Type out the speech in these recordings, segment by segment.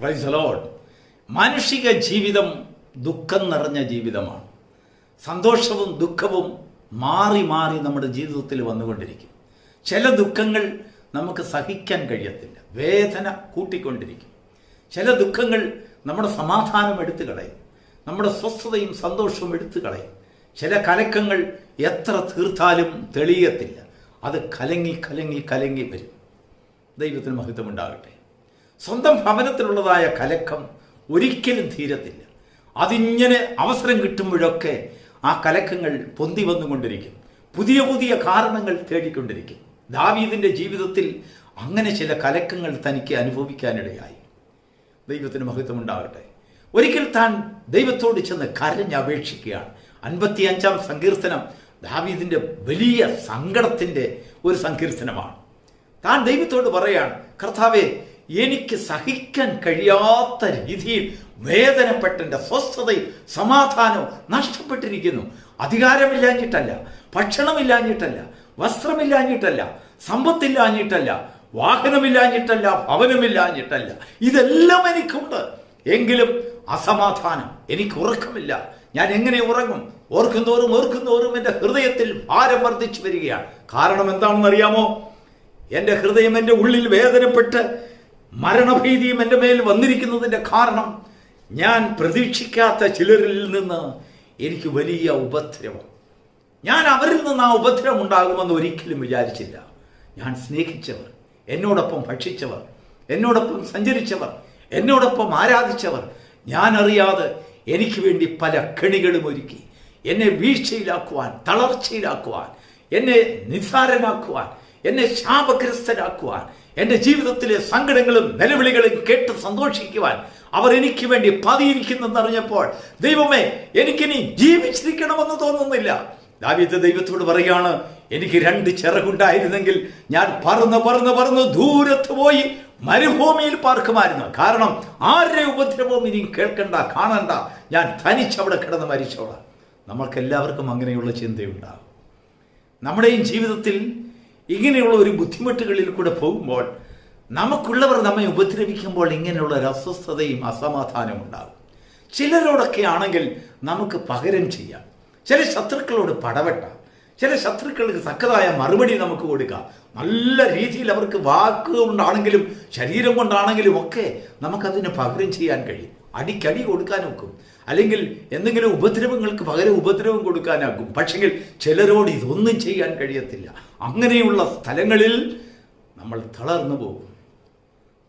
Praise the Lord. മാനുഷിക ജീവിതം ദുഃഖം നിറഞ്ഞ ജീവിതമാണ്. സന്തോഷവും ദുഃഖവും മാറി മാറി നമ്മുടെ ജീവിതത്തിൽ വന്നുകൊണ്ടിരിക്കും. ചില ദുഃഖങ്ങൾ നമുക്ക് സഹിക്കാൻ കഴിയത്തില്ല, വേദന കൂട്ടിക്കൊണ്ടിരിക്കും. ചില ദുഃഖങ്ങൾ നമ്മുടെ സമാധാനം എടുത്തു കളയും, നമ്മുടെ സ്വസ്ഥതയും സന്തോഷവും എടുത്തു കളയും. ചില കലക്കങ്ങൾ എത്ര തീർത്താലും തെളിയത്തില്ല, അത് കലങ്ങി കലങ്ങി കലങ്ങി വരും. ദൈവത്തിന് മഹത്വം ഉണ്ടാകട്ടെ. സ്വന്തം ഭവനത്തിലുള്ളതായ കലക്കം ഒരിക്കലും തീരത്തില്ല. അതിങ്ങനെ അവസരം കിട്ടുമ്പോഴൊക്കെ ആ കലക്കങ്ങൾ പൊന്തി വന്നുകൊണ്ടിരിക്കും, പുതിയ പുതിയ കാരണങ്ങൾ തേടിക്കൊണ്ടിരിക്കും. ദാവീദിന്റെ ജീവിതത്തിൽ അങ്ങനെ ചില കലക്കങ്ങൾ തനിക്ക് അനുഭവിക്കാനിടയായി. ദൈവത്തിന് മഹത്വം ഉണ്ടാകട്ടെ. ഒരിക്കൽ താൻ ദൈവത്തോട് ചെന്ന് കരഞ്ഞപേക്ഷിക്കുകയാണ്. 55-ാം സങ്കീർത്തനം ദാവീദിന്റെ വലിയ സങ്കടത്തിന്റെ ഒരു സങ്കീർത്തനമാണ്. താൻ ദൈവത്തോട് പറയാണ്, കർത്താവേ, എനിക്ക് സഹിക്കാൻ കഴിയാത്ത രീതിയിൽ വേദനപ്പെട്ടെൻ്റെ സ്വസ്ഥതയും സമാധാനവും നഷ്ടപ്പെട്ടിരിക്കുന്നു. അധികാരമില്ലാഞ്ഞിട്ടല്ല, ഭക്ഷണമില്ലാഞ്ഞിട്ടല്ല, വസ്ത്രമില്ലാഞ്ഞിട്ടല്ല, സമ്പത്തില്ലാഞ്ഞിട്ടല്ല, വാഹനമില്ലാഞ്ഞിട്ടല്ല, ഭവനമില്ലാഞ്ഞിട്ടല്ല, ഇതെല്ലാം എനിക്കുണ്ട്. എങ്കിലും അസമാധാനം, എനിക്ക് ഉറക്കമില്ല. ഞാൻ എങ്ങനെ ഉറങ്ങും? ഓർക്കുന്തോറും എൻ്റെ ഹൃദയത്തിൽ ഭാരം വർദ്ധിച്ചു വരികയാണ്. കാരണം എന്താണെന്നറിയാമോ? എൻ്റെ ഹൃദയം എൻ്റെ ഉള്ളിൽ വേദനപ്പെട്ട് മരണഭീതിയും എൻ്റെ മേൽ വന്നിരിക്കുന്നതിൻ്റെ കാരണം ഞാൻ പ്രതീക്ഷിക്കാത്ത ചിലരിൽ നിന്ന് എനിക്ക് വലിയ ഉപദ്രവം. ഞാൻ അവരിൽ നിന്ന് ആ ഉപദ്രവം ഉണ്ടാകുമെന്ന് ഒരിക്കലും വിചാരിച്ചില്ല. ഞാൻ സ്നേഹിച്ചവർ, എന്നോടൊപ്പം ഭക്ഷിച്ചവർ, എന്നോടൊപ്പം സഞ്ചരിച്ചവർ, എന്നോടൊപ്പം ആരാധിച്ചവർ, ഞാൻ അറിയാതെ എനിക്ക് വേണ്ടി പല കെണികളും ഒരുക്കി എന്നെ വീഴ്ചയിലാക്കുവാൻ, തളർച്ചയിലാക്കുവാൻ, എന്നെ നിസ്സാരനാക്കുവാൻ, എന്നെ ശാപഗ്രസ്തരാക്കുവാൻ, എൻ്റെ ജീവിതത്തിലെ സങ്കടങ്ങളും നിലവിളികളും കേട്ട് സന്തോഷിക്കുവാൻ അവർ എനിക്ക് വേണ്ടി പതിയിരിക്കുന്നെന്നറിഞ്ഞപ്പോൾ, ദൈവമേ, എനിക്കിനി ജീവിച്ചിരിക്കണമെന്ന് തോന്നുന്നില്ല. ദാവീദ് ദൈവത്തോട് പറയാണ്, എനിക്ക് 2 ചിറകുണ്ടായിരുന്നെങ്കിൽ ഞാൻ പറന്ന് ദൂരത്ത് പോയി മരുഭൂമിയിൽ പാർക്കുമായിരുന്നു. കാരണം ആരുടെ ഉപദ്രവവും ഇനി കേൾക്കണ്ട, കാണണ്ട, ഞാൻ തനിച്ചവിടെ കിടന്ന് മരിച്ചോളാം. നമ്മൾക്കെല്ലാവർക്കും അങ്ങനെയുള്ള ചിന്തയുണ്ടാകും. നമ്മുടെയും ജീവിതത്തിൽ ഇങ്ങനെയുള്ള ഒരു ബുദ്ധിമുട്ടുകളിൽ കൂടെ പോകുമ്പോൾ, നമുക്കുള്ളവർ നമ്മെ ഉപദ്രവിക്കുമ്പോൾ ഇങ്ങനെയുള്ള ഒരു അസ്വസ്ഥതയും അസമാധാനവും ഉണ്ടാകും. ചിലരോടൊക്കെ ആണെങ്കിൽ നമുക്ക് പകരം ചെയ്യാം, ചില ശത്രുക്കളോട് പടവെട്ടാം, ചില ശത്രുക്കൾക്ക് തക്കതായ മറുപടി നമുക്ക് കൊടുക്കാം. നല്ല രീതിയിൽ അവർക്ക് വാക്കുകൊണ്ടാണെങ്കിലും ശരീരം കൊണ്ടാണെങ്കിലും ഒക്കെ നമുക്കതിന് പകരം ചെയ്യാൻ കഴിയും. അടിക്കടി കൊടുക്കാൻ ഒക്കും, അല്ലെങ്കിൽ എന്തെങ്കിലും ഉപദ്രവങ്ങൾക്ക് പകരം ഉപദ്രവം കൊടുക്കാനാക്കും. പക്ഷെങ്കിൽ ചിലരോട് ഇതൊന്നും ചെയ്യാൻ കഴിയത്തില്ല. അങ്ങനെയുള്ള സ്ഥലങ്ങളിൽ നമ്മൾ തളർന്നു പോകും,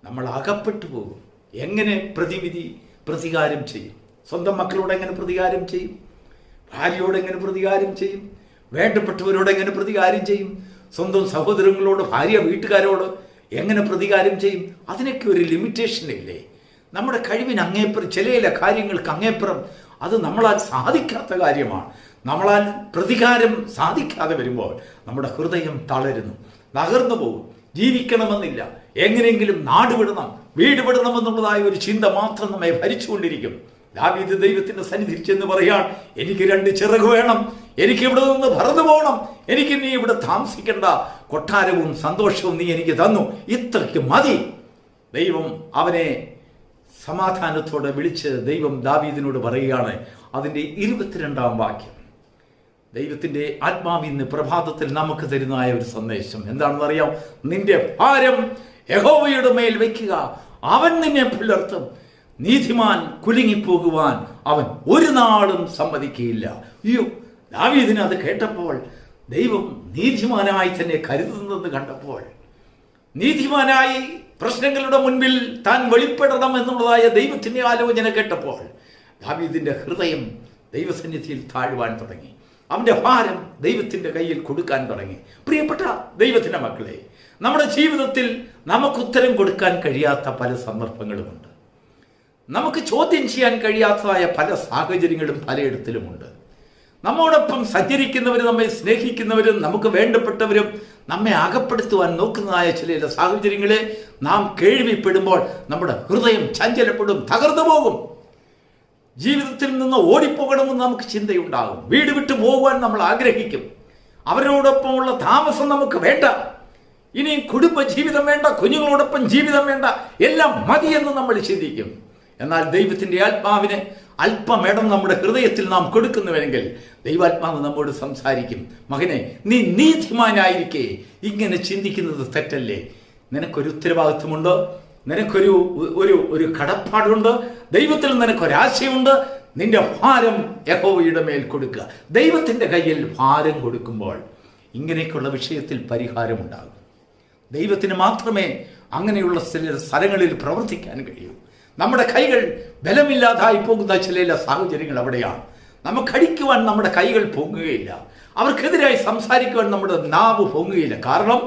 നമ്മൾ അകപ്പെട്ടു പോകും. എങ്ങനെ പ്രതികാരം ചെയ്യും? സ്വന്തം മക്കളോട് എങ്ങനെ പ്രതികാരം ചെയ്യും? ഭാര്യയോട് എങ്ങനെ പ്രതികാരം ചെയ്യും? വേണ്ടപ്പെട്ടവരോട് എങ്ങനെ പ്രതികാരം ചെയ്യും? സ്വന്തം സഹോദരങ്ങളോട്, ഭാര്യ വീട്ടുകാരോട് എങ്ങനെ പ്രതികാരം ചെയ്യും? അതിനൊക്കെ ഒരു ലിമിറ്റേഷൻ ഇല്ലേ? നമ്മുടെ കഴിവിന് അങ്ങേപ്പുറം, ചില കാര്യങ്ങൾക്ക് അങ്ങേപ്പുറം അത് നമ്മളാൽ സാധിക്കാത്ത കാര്യമാണ്. നമ്മളാൽ പ്രതികാരം സാധിക്കാതെ വരുമ്പോൾ നമ്മുടെ ഹൃദയം തളരുന്നു, തകർന്നു പോകും. ജീവിക്കണമെന്നില്ല, എങ്ങനെയെങ്കിലും നാട് വിടണം, വീട് വിടണമെന്നുള്ളതായ ഒരു ചിന്ത മാത്രം നമ്മെ ഭരിച്ചുകൊണ്ടിരിക്കും. ദാവീദ് ദൈവത്തിന്റെ സന്നിധിയിൽ ചെന്ന് പറയാൻ, എനിക്ക് 2 ചിറക് വേണം, എനിക്ക് ഇവിടെ നിന്ന് പറന്നു പോകണം, എനിക്ക് നീ ഇവിടെ താമസിക്കേണ്ട, കൊട്ടാരവും സന്തോഷവും നീ എനിക്ക് തന്നു, ഇത്രയ്ക്ക് മതി. ദൈവം അവനെ സമാധാനത്തോടെ വിളിച്ച് ദൈവം ദാവീദിനോട് പറയുകയാണ്. അതിൻ്റെ 22-ാം വാക്യം. ദൈവത്തിൻ്റെ ആത്മാവ് ഇന്ന് പ്രഭാതത്തിൽ നമുക്ക് തരുന്നതായ ഒരു സന്ദേശം എന്താണെന്ന് അറിയാം? നിന്റെ ഭാരം യഹോവയുടെ മേൽ വയ്ക്കുക, അവൻ നിന്നെ പുലർത്തും. നീതിമാൻ കുലുങ്ങിപ്പോകുവാൻ അവൻ ഒരു നാളും സമ്മതിക്കുകയില്ല. അയ്യോ, ദാവീദിന് അത് കേട്ടപ്പോൾ, ദൈവം നീതിമാനായി തന്നെ കരുതുന്നത് കണ്ടപ്പോൾ, നീതിമാനായി പ്രശ്നങ്ങളുടെ മുൻപിൽ താൻ വെളിപ്പെടണം എന്നുള്ളതായ ദൈവത്തിൻ്റെ ആലോചന കേട്ടപ്പോൾ, ദാവീദിന്റെ ഹൃദയം ദൈവസന്നിധിയിൽ താഴുവാൻ തുടങ്ങി. അവന്റെ ഭാരം ദൈവത്തിന്റെ കയ്യിൽ കൊടുക്കാൻ തുടങ്ങി. പ്രിയപ്പെട്ട ദൈവത്തിന്റെ മക്കളെ, നമ്മുടെ ജീവിതത്തിൽ നമുക്ക് ഉത്തരം കൊടുക്കാൻ കഴിയാത്ത പല സന്ദർഭങ്ങളുമുണ്ട്. നമുക്ക് ചോദ്യം ചെയ്യാൻ കഴിയാത്തതായ പല സാഹചര്യങ്ങളും പലയിടത്തിലുമുണ്ട്. നമ്മോടൊപ്പം സഞ്ചരിക്കുന്നവരും, നമ്മെ സ്നേഹിക്കുന്നവരും, നമുക്ക് വേണ്ടപ്പെട്ടവരും നമ്മെ അകപ്പെടുത്തുവാൻ നോക്കുന്നതായ ചില സാഹചര്യങ്ങളെ നാം കേൾവിപ്പെടുമ്പോൾ നമ്മുടെ ഹൃദയം ചഞ്ചലപ്പെടും, തകർന്നു പോകും. ജീവിതത്തിൽ നിന്ന് ഓടിപ്പോകണമെന്ന് നമുക്ക് ചിന്തയുണ്ടാകും. വീട് വിട്ടു പോകുവാൻ നമ്മൾ ആഗ്രഹിക്കും. അവരോടൊപ്പമുള്ള താമസം നമുക്ക് വേണ്ട. ഇനിയും കുടുംബ ജീവിതം വേണ്ട, കുഞ്ഞുങ്ങളോടൊപ്പം ജീവിതം വേണ്ട, എല്ലാം മതിയെന്ന് നമ്മൾ ചിന്തിക്കും. എന്നാൽ ദൈവത്തിൻ്റെ ആത്മാവിന് അല്പം ഇടം നമ്മുടെ ഹൃദയത്തിൽ നാം കൊടുക്കുന്നുവെങ്കിൽ ദൈവാത്മാവ് നമ്മോട് സംസാരിക്കും. മകനെ, നീ നീതിമാനായിരിക്കെ ഇങ്ങനെ ചിന്തിക്കുന്നത് തെറ്റല്ലേ? നിനക്കൊരു ഉത്തരവാദിത്വമുണ്ട്, നിനക്കൊരു ഒരു കടപ്പാടുണ്ട്, ദൈവത്തിൽ നിനക്കൊരാശയമുണ്ട്. നിന്റെ ഭാരം യഹോവയുടെ മേൽ കൊടുക്കുക. ദൈവത്തിൻ്റെ കയ്യിൽ ഭാരം കൊടുക്കുമ്പോൾ ഇങ്ങനെയൊക്കെയുള്ള വിഷയത്തിൽ പരിഹാരമുണ്ടാകും. ദൈവത്തിന് മാത്രമേ അങ്ങനെയുള്ള ചില സ്ഥലങ്ങളിൽ പ്രവർത്തിക്കാൻ കഴിയൂ. നമ്മുടെ കൈകൾ ബലമില്ലാതായി പോകുന്ന ചില സാഹചര്യങ്ങൾ അവിടെയാണ്. നമുക്കടിക്കുവാൻ നമ്മുടെ കൈകൾ പൊങ്ങുകയില്ല, അവർക്കെതിരായി സംസാരിക്കുവാൻ നമ്മുടെ നാവ് പൊങ്ങുകയില്ല. കാരണം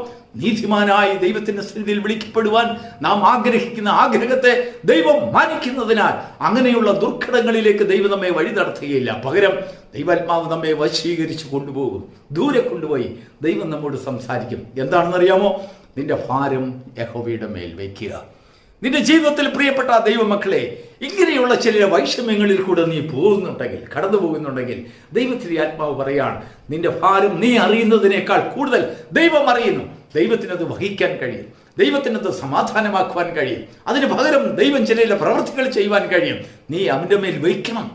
നീതിമാനായി ദൈവത്തിന്റെ സന്നിധിയിൽ വിളിക്കപ്പെടുവാൻ നാം ആഗ്രഹിക്കുന്ന ആഗ്രഹത്തെ ദൈവം മാനിക്കുന്നതിനാൽ അങ്ങനെയുള്ള ദുർഘടങ്ങളിലേക്ക് ദൈവം നമ്മെ വഴി നടത്തുകയില്ല. പകരം ദൈവാത്മാവ് നമ്മെ വശീകരിച്ച് കൊണ്ടുപോകും. ദൂരെ കൊണ്ടുപോയി ദൈവം നമ്മോട് സംസാരിക്കും. എന്താണെന്നറിയാമോ? നിന്റെ ഭാരം യഹോവയുടെ മേൽ വയ്ക്കുക. നിന്റെ ജീവിതത്തിൽ പ്രിയപ്പെട്ട ദൈവമക്കളെ, ഇങ്ങനെയുള്ള ചില വൈഷമ്യങ്ങളിൽ കൂടെ നീ പോകുന്നുണ്ടെങ്കിൽ, കടന്നു പോകുന്നുണ്ടെങ്കിൽ, ദൈവത്തിന്റെ ആത്മാവ് പറയാണ്, നിന്റെ ഭാരം നീ അറിയുന്നതിനേക്കാൾ കൂടുതൽ ദൈവം അറിയുന്നു. ദൈവത്തിനത് വഹിക്കാൻ കഴിയും, ദൈവത്തിനത് സമാധാനമാക്കുവാൻ കഴിയും. അതിന് പകരം ദൈവം ചില പ്രവർത്തികൾ ചെയ്യുവാൻ കഴിയും. നീ അവൻ്റെ മേൽ വയ്ക്കണം.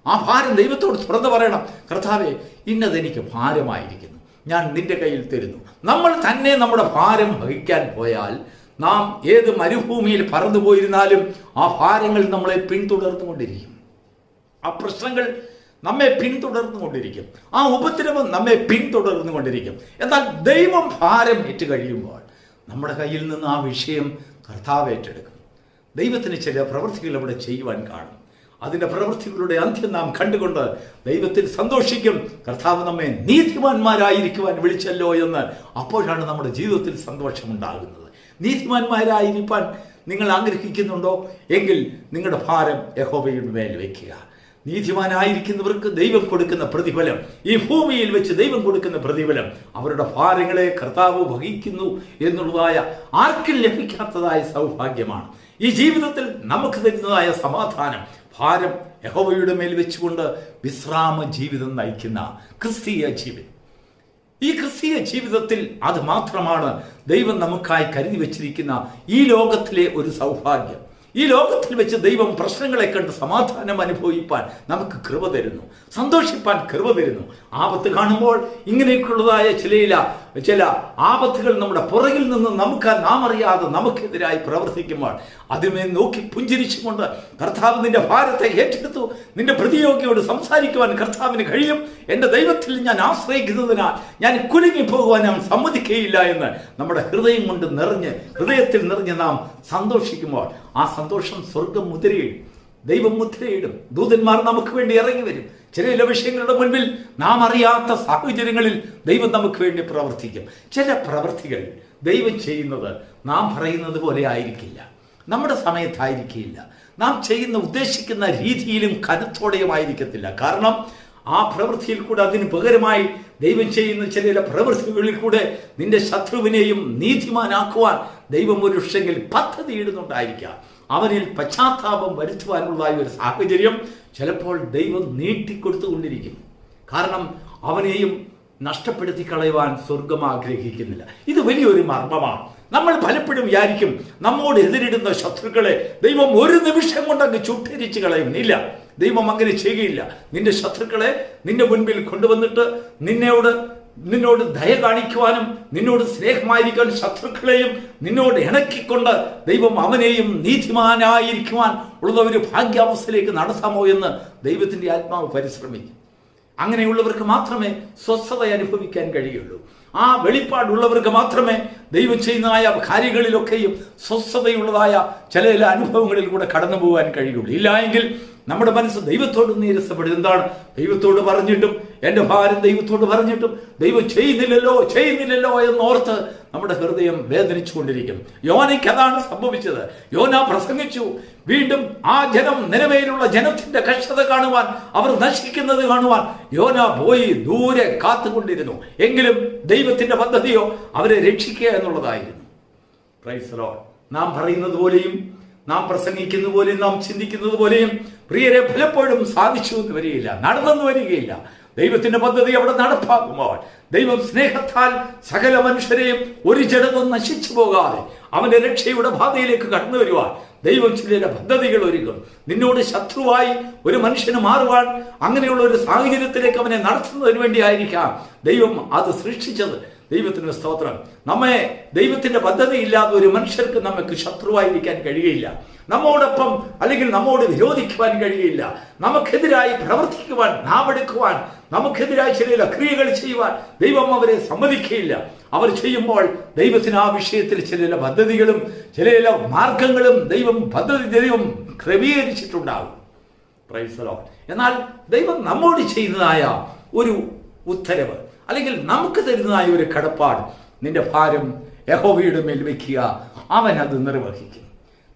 ആ ഭാരം ദൈവത്തോട് തുറന്നു പറയണം. കർത്താവേ, ഇന്നതെനിക്ക് ഭാരമായിരിക്കുന്നു, ഞാൻ നിന്റെ കയ്യിൽ തരുന്നു. നമ്മൾ തന്നെ നമ്മുടെ ഭാരം വഹിക്കാൻ പോയാൽ നാം ഏത് മരുഭൂമിയിൽ പറന്നു പോയിരുന്നാലും ആ ഭാരങ്ങൾ നമ്മളെ പിന്തുടർന്നുകൊണ്ടിരിക്കും. ആ പ്രശ്നങ്ങൾ നമ്മെ പിന്തുടർന്നുകൊണ്ടിരിക്കും. ആ ഉപദ്രവം നമ്മെ പിന്തുടർന്നുകൊണ്ടിരിക്കും. എന്നാൽ ദൈവം ഭാരം ഏറ്റു കഴിയുമ്പോൾ നമ്മുടെ കയ്യിൽ നിന്ന് ആ വിഷയം കർത്താവ് ഏറ്റെടുക്കും. ദൈവത്തിന് ചില പ്രവൃത്തികൾ അവിടെ ചെയ്യുവാൻ കാണും. അതിൻ്റെ പ്രവൃത്തികളുടെ അന്ത്യം നാം കണ്ടുകൊണ്ട് ദൈവത്തിൽ സന്തോഷിക്കും. കർത്താവ് നമ്മെ നീതിമാന്മാരായിരിക്കുവാൻ വിളിച്ചല്ലോ എന്ന്. അപ്പോഴാണ് നമ്മുടെ ജീവിതത്തിൽ സന്തോഷമുണ്ടാകുന്നത്. നീതിമാന്മാരായിരിക്കാൻ നിങ്ങൾ ആഗ്രഹിക്കുന്നുണ്ടോ എങ്കിൽ നിങ്ങളുടെ ഭാരം യഹോവയുടെ മേൽ വയ്ക്കുക. നീതിമാനായിരിക്കുന്നവർക്ക് ദൈവം കൊടുക്കുന്ന പ്രതിഫലം, ഈ ഭൂമിയിൽ വെച്ച് ദൈവം കൊടുക്കുന്ന പ്രതിഫലം, അവരുടെ ഭാരങ്ങളെ കർത്താവ് വഹിക്കുന്നു എന്നുള്ളതായ ആർക്കും ലഭിക്കാത്തതായ സൗഭാഗ്യമാണ്. ഈ ജീവിതത്തിൽ നമുക്ക് തരുന്നതായ സമാധാനം, ഭാരം യഹോവയുടെ മേൽ വെച്ചുകൊണ്ട് വിശ്രാമ ജീവിതം നയിക്കുന്ന ക്രിസ്തീയ ജീവിതം. ഈ ക്രിസ്തീയ ജീവിതത്തിൽ അത് മാത്രമാണ് ദൈവം നമുക്കായി കരുതി വെച്ചിരിക്കുന്ന ഈ ലോകത്തിലെ ഒരു സൗഭാഗ്യം. ഈ ലോകത്തിൽ വെച്ച് ദൈവം പ്രശ്നങ്ങളെ കണ്ട് സമാധാനം അനുഭവിപ്പാൻ നമുക്ക് കൃപ തരുന്നു, സന്തോഷിപ്പാൻ കൃപ തരുന്നു. ആപത്ത് കാണുമ്പോൾ ഇങ്ങനെയൊക്കെയുള്ളതായ ചില ആപത്തുകൾ നമ്മുടെ പുറകിൽ നിന്ന് നാം അറിയാതെ നമുക്കെതിരായി പ്രവർത്തിക്കുമ്പോൾ അതിനെ നോക്കി പുഞ്ചിരിച്ചുകൊണ്ട് കർത്താവ് നിന്റെ ഭാരത്തെ ഏറ്റെടുത്തു, നിന്റെ പ്രതിയോഗിയോട് സംസാരിക്കുവാൻ കർത്താവിന് കഴിയും. എൻ്റെ ദൈവത്തിൽ ഞാൻ ആശ്രയിക്കുന്നതിനാൽ ഞാൻ കുലുങ്ങിപ്പോകുവാൻ ഞാൻ സമ്മതിക്കുകയില്ല എന്ന് നമ്മുടെ ഹൃദയത്തിൽ നിറഞ്ഞ് നാം സന്തോഷിക്കുമ്പോൾ ആ സന്തോഷം സ്വർഗം മുദ്രയിടും, ദൈവം മുദ്രയിടും. ദൂതന്മാർ നമുക്ക് വേണ്ടി ഇറങ്ങി വരും. ചില വിഷയങ്ങളുടെ മുൻപിൽ നാം അറിയാത്ത സാഹചര്യങ്ങളിൽ ദൈവം നമുക്ക് വേണ്ടി പ്രവർത്തിക്കും. ചില പ്രവർത്തികൾ ദൈവം ചെയ്യുന്നത് നാം പറയുന്നത് പോലെ ആയിരിക്കില്ല, നമ്മുടെ സമയത്തായിരിക്കില്ല, നാം ഉദ്ദേശിക്കുന്ന രീതിയിലും കരുത്തോടെയും ആയിരിക്കത്തില്ല. കാരണം ആ പ്രവൃത്തിയിൽ കൂടെ അതിന് പകരമായി ദൈവം ചെയ്യുന്ന ചില പ്രവൃത്തികളിൽ കൂടെ നിന്റെ ശത്രുവിനെയും നീതിമാനാക്കുവാൻ ദൈവം ഒരു പക്ഷെങ്കിൽ പദ്ധതി ഇടുന്നുണ്ടായിരിക്കാം. അവനിൽ പശ്ചാത്താപം വരുത്തുവാനുള്ള ഒരു സാഹചര്യം ചിലപ്പോൾ ദൈവം നീട്ടിക്കൊടുത്തുകൊണ്ടിരിക്കും. കാരണം അവനെയും നഷ്ടപ്പെടുത്തി കളയുവാൻ സ്വർഗം ആഗ്രഹിക്കുന്നില്ല. ഇത് വലിയൊരു മർമ്മമാണ്. നമ്മൾ പലപ്പോഴും വിചാരിക്കും നമ്മോട് എതിരിടുന്ന ശത്രുക്കളെ ദൈവം ഒരു നിമിഷം കൊണ്ടങ്ങ് ചുട്ടരിച്ച് കളയുന്നില്ല. ദൈവം അങ്ങനെ ചെയ്യുകയില്ല. നിന്റെ ശത്രുക്കളെ നിന്റെ മുൻപിൽ കൊണ്ടുവന്നിട്ട് നിന്നോട് ദയ കാണിക്കുവാനും നിന്നോട് സ്നേഹമായിരിക്കാൻ ശത്രുക്കളെയും നിന്നോട് ഇണക്കിക്കൊണ്ട് ദൈവം അവനെയും നീതിമാനായിരിക്കുവാൻ ഉള്ള ഒരു ഭാഗ്യാവസ്ഥയിലേക്ക് നടത്താമോ എന്ന് ദൈവത്തിൻ്റെ ആത്മാവ് പരിശ്രമിക്കും. അങ്ങനെയുള്ളവർക്ക് മാത്രമേ സ്വസ്ഥത അനുഭവിക്കാൻ കഴിയുള്ളൂ. ആ വെളിപ്പാടുള്ളവർക്ക് മാത്രമേ ദൈവം ചെയ്യുന്നതായ കാര്യങ്ങളിലൊക്കെയും സ്വസ്ഥതയുള്ളതായ ചില അനുഭവങ്ങളിൽ കൂടെ കടന്നു പോകാൻ കഴിയുള്ളൂ. ഇല്ല എങ്കിൽ നമ്മുടെ മനസ്സ് ദൈവത്തോട് നീരസപ്പെടും. എന്താണ്? ദൈവത്തോട് പറഞ്ഞിട്ടും എൻ്റെ ഭാരം ദൈവത്തോട് പറഞ്ഞിട്ടും ദൈവം ചെയ്യുന്നില്ലല്ലോ എന്നോർത്ത് നമ്മുടെ ഹൃദയം വേദനിച്ചു കൊണ്ടിരിക്കും. യോനയ്ക്ക് അതാണ് സംഭവിച്ചത്. യോന പ്രസംഗിച്ചു. വീണ്ടും ആ ജനം, നിലവിലുള്ള ജനത്തിന്റെ കഷ്ടത കാണുവാൻ, അവർ നശിക്കുന്നത് കാണുവാൻ യോന പോയി ദൂരെ കാത്തുകൊണ്ടിരുന്നു. എങ്കിലും ദൈവത്തിന്റെ പദ്ധതിയോ അവരെ രക്ഷിക്കുക എന്നുള്ളതായിരുന്നു. Praise the Lord. നാം പറയുന്നത് പോലെയും നാം പ്രസംഗിക്കുന്ന പോലെയും നാം ചിന്തിക്കുന്നത് പോലെയും പ്രിയരെ പലപ്പോഴും സാധിച്ചു എന്ന് വരികയില്ല, നടന്നെന്ന് വരികയില്ല. ദൈവത്തിന്റെ പദ്ധതി അവിടെ നടപ്പാക്കുമ്പോൾ ദൈവം സ്നേഹത്താൽ സകല മനുഷ്യരെയും ഒരു ജഡവും നശിച്ചു പോകാതെ അവന്റെ രക്ഷയുടെ പാതയിലേക്ക് കടന്നു വരുവാൻ ദൈവം ചില പദ്ധതികൾ ഒരുക്കും. നിന്നോട് ശത്രുവായി ഒരു മനുഷ്യന് മാറുവാൻ അങ്ങനെയുള്ള ഒരു സാഹചര്യത്തിലേക്ക് അവനെ നടത്തുന്നതിന് വേണ്ടിയായിരിക്കാം ദൈവം അത് സൃഷ്ടിച്ചത്. ദൈവത്തിന് സ്തോത്രം. നമ്മെ ദൈവത്തിന്റെ പദ്ധതി ഇല്ലാതെ ഒരു മനുഷ്യർക്ക് നമുക്ക് ശത്രുവായിരിക്കാൻ കഴിയുകയില്ല. നമ്മോടൊപ്പം അല്ലെങ്കിൽ നമ്മോട് വിരോധിക്കുവാൻ കഴിയില്ല. നമുക്കെതിരായി പ്രവർത്തിക്കുവാൻ, നാവെടുക്കുവാൻ, നമുക്കെതിരായി ചില ക്രിയകൾ ചെയ്യുവാൻ ദൈവം അവരെ സമ്മതിക്കുകയില്ല. അവർ ചെയ്യുമ്പോൾ ദൈവത്തിന് ആ വിഷയത്തിൽ ചില പദ്ധതികളും ചില മാർഗങ്ങളും ദൈവം ക്രമീകരിച്ചിട്ടുണ്ടാകും. Praise the Lord. എന്നാൽ ദൈവം നമ്മോട് ചെയ്യുന്നതായ ഒരു ഉത്തരവ് അല്ലെങ്കിൽ നമുക്ക് തരുന്നതായ ഒരു കടപ്പാട്, നിന്റെ ഭാരം യഹോവയുടെ മേൽ വെക്കുക, അവൻ അത് നിർവഹിക്കും.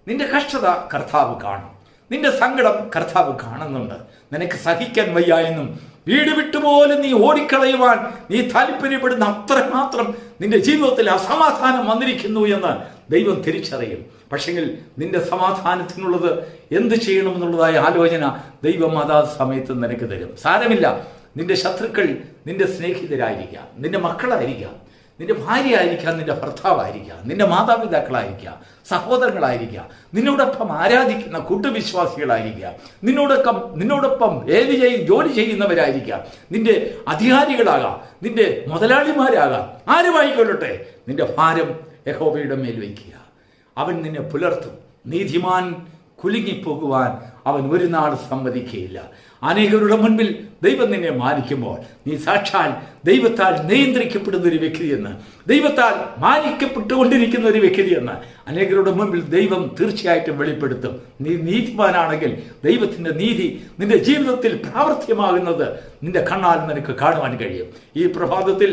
നിന്റെ കഷ്ടത കർത്താവ് കാണും, നിന്റെ സങ്കടം കർത്താവ് കാണുന്നുണ്ട്. നിനക്ക് സഹിക്കാൻ വയ്യ എന്നും വീട് വിട്ടുപോലും നീ ഓടിക്കളയുവാൻ നീ താല്പര്യപ്പെടുന്ന അത്രമാത്രം നിന്റെ ജീവിതത്തിൽ അസമാധാനം വന്നിരിക്കുന്നു എന്ന് ദൈവം തിരിച്ചറിയും. പക്ഷെങ്കിൽ നിന്റെ സമാധാനത്തിനുള്ളത് എന്ത് ചെയ്യണമെന്നുള്ളതായ ആലോചന ദൈവം അതാ സമയത്ത് നിനക്ക് തരും. സാരമില്ല, നിന്റെ ശത്രുക്കൾ നിന്റെ സ്നേഹിതരായിരിക്കാം, നിന്റെ മക്കളായിരിക്കാം, നിന്റെ ഭാര്യ ആയിരിക്കാം, നിന്റെ ഭർത്താവായിരിക്കാം, നിന്റെ മാതാപിതാക്കളായിരിക്കാം, സഹോദരങ്ങളായിരിക്കാം, നിന്നോടൊപ്പം ആരാധിക്കുന്ന കൂട്ടുവിശ്വാസികളായിരിക്കാം, നിന്നോടൊപ്പം ജോലി ചെയ്യുന്നവരായിരിക്കാം, നിന്റെ അധികാരികളാകാം, നിന്റെ മുതലാളിമാരാകാം, ആരുമായിക്കൊള്ളട്ടെ, നിന്റെ ഭാരം യഹോവയുടെ മേൽ വയ്ക്കുക. അവൻ നിന്നെ പുലർത്തും. നീതിമാൻ കുലുങ്ങിപ്പോകുവാൻ അവൻ ഒരു നാൾ സമ്മതിക്കുകയില്ല. അനേകരുടെ മുൻപിൽ ദൈവം നിന്നെ മാനിക്കുമ്പോൾ നീ സാക്ഷാൽ ദൈവത്താൽ നിയന്ത്രിക്കപ്പെടുന്ന ഒരു വ്യക്തിയെന്ന്, ദൈവത്താൽ മാനിക്കപ്പെട്ടുകൊണ്ടിരിക്കുന്ന ഒരു വ്യക്തിയെന്ന് അനേകരുടെ മുൻപിൽ ദൈവം തീർച്ചയായിട്ടും വെളിപ്പെടുത്തും. നീ നീതിമാനാണെങ്കിൽ ദൈവത്തിന്റെ നീതി നിന്റെ ജീവിതത്തിൽ പ്രാവർത്തികമാകുന്നത് നിന്റെ കണ്ണാൽ നിനക്ക് കാണുവാൻ കഴിയും. ഈ പ്രഭാതത്തിൽ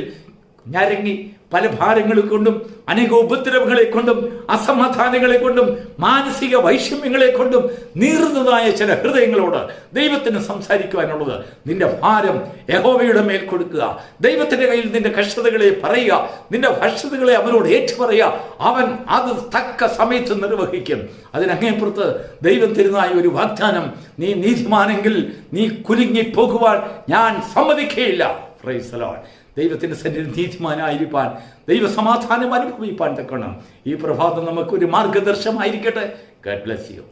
ഞരങ്ങി പല ഭാരങ്ങളെ കൊണ്ടും അനേക ഉപദ്രവങ്ങളെ കൊണ്ടും അസമാധാനങ്ങളെ കൊണ്ടും മാനസിക വൈഷമ്യങ്ങളെ കൊണ്ടും നീറുന്നതായ ചില ഹൃദയങ്ങളോട് ദൈവത്തിന് സംസാരിക്കുവാനുള്ളത്, നിന്റെ ഭാരം യഹോവയുടെ മേൽ കൊടുക്കുക. ദൈവത്തിന്റെ കയ്യിൽ നിന്റെ കഷ്ടതകളെ പറയുക, നിന്റെ കഷ്ടതകളെ അവനോട് ഏറ്റുപറയുക. അവൻ അത് തക്ക സമയത്ത് നിർവഹിക്കും. അതിനങ്ങേപ്പുറത്ത് ദൈവം തരുന്നതായ ഒരു വാഗ്ദാനം, നീ നീതിമാനെങ്കിൽ നീ കുലുങ്ങിപ്പോകുവാൻ ഞാൻ സമ്മതിക്കുകയില്ല. Praise the Lord. ദൈവത്തിന്റെ സന്നിധിയിൽ നീതിമാനായിരിക്കാൻ, ദൈവസമാധാനം അനുഭവിപ്പാൻ തക്കണം ഈ പ്രഭാതം നമുക്കൊരു മാർഗദർശനമായിരിക്കട്ടെ. God bless you.